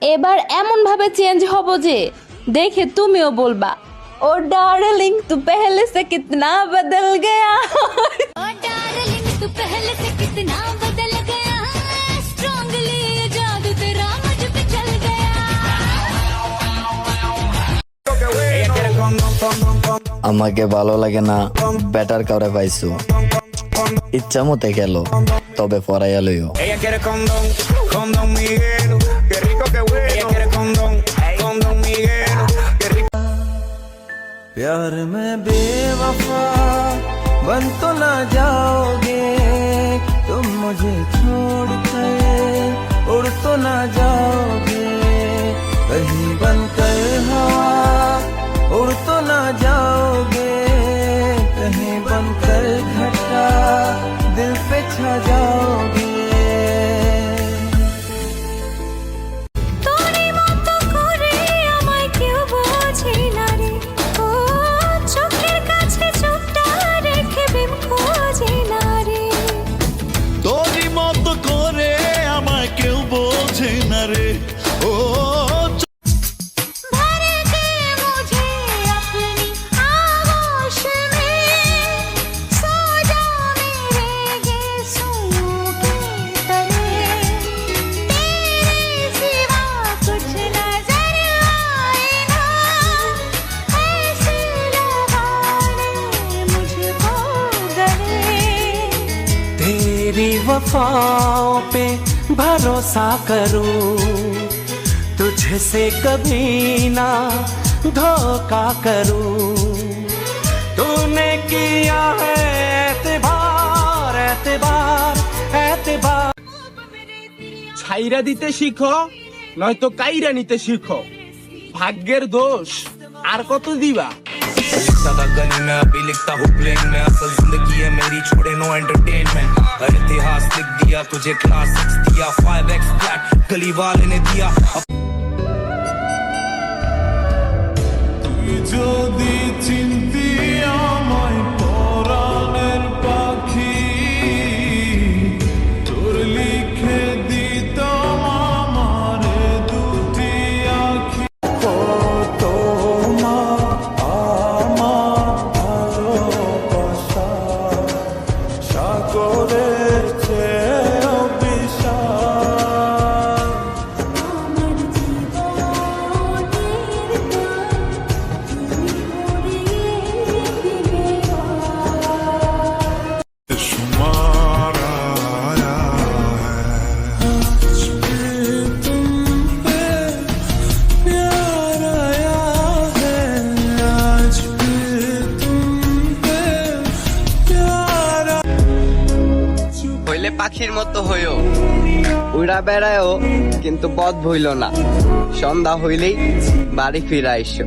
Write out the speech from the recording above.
এবার এমন ভাবে চেঞ্জ হব যে দেখে তুমিও বলবা ও ডার্লিং তু পেহলে সে কিতনা বদল গয়া। ओ डार्लिंग तू पहले से कितना बदल गया, स्ट्रांगली जादू तेरा मुझ पे चल गया। আমাকে ভালো লাগে না, বেটার কাউরে পাইছো, ইচ্ছা মতে খেলো, তবে পরাইয়া লইও। Ella quiere condón, condón Miguel, qué rico, qué bueno. Ella quiere condón, condón Miguel, qué rico. प्यार में बेवफा बन तो ना जाओगे, तुम मुझे छोड़ कर उड़ तो ना जाओगे, कहीं बन कर हवा उड़ तो ना जाओगे, कहीं बन कर घटा दिल पे छा जाओगे। তোরে মতো করে আমায় কেউ বোঝে না রে, ও চোখের কাছে চোখটা রেখে প্রেম খোঁজে না রে। তোরই মতো করে আমায় কেউ বোঝে না রে, ও भर दे मुझे अपनी आगोश में, सो जा मेरे गेसों के तले, तेरे सिवा कुछ नजर आए ना, ऐसे लगाने मुझको गले। तेरी वफाओं पे भरोसा करूं, तुझसे कभी ना धोखा करूं, तूने किया है एतबार एतबार एतबार। ছাইরা দিতে শিখো, নয়তো কাইরা নিতে শিখো। ভাগ্যের দোষ আর কত দিবা? सदा गली में अभी लिखता हूँ प्लेन में, असल जिंदगी है मेरी, छोड़े नो एंटरटेनमेंट। हर इतिहास लिख दिया तुझे, क्लास 6 दिया, 5x फ्लैट गली वाले ने दिया। যদি চিনতি আমায় পরাণের পাখি, তোর লিখে দিতাম আমারে দুটি আখি। সাগরের চেয়েও বিশাল, আমার জীবনের গান তুমি পড়িয়ে দিলে शुमार आया है आज भी तुम पे प्यार आया है, आज भी तुम पे प्यार। হইলে পাখির মতো হইও, উড়া বেড়ায়ও কিন্তু পথ ভুইল না, সন্ধ্যা হইলেই বাড়ি ফিরে আইসো।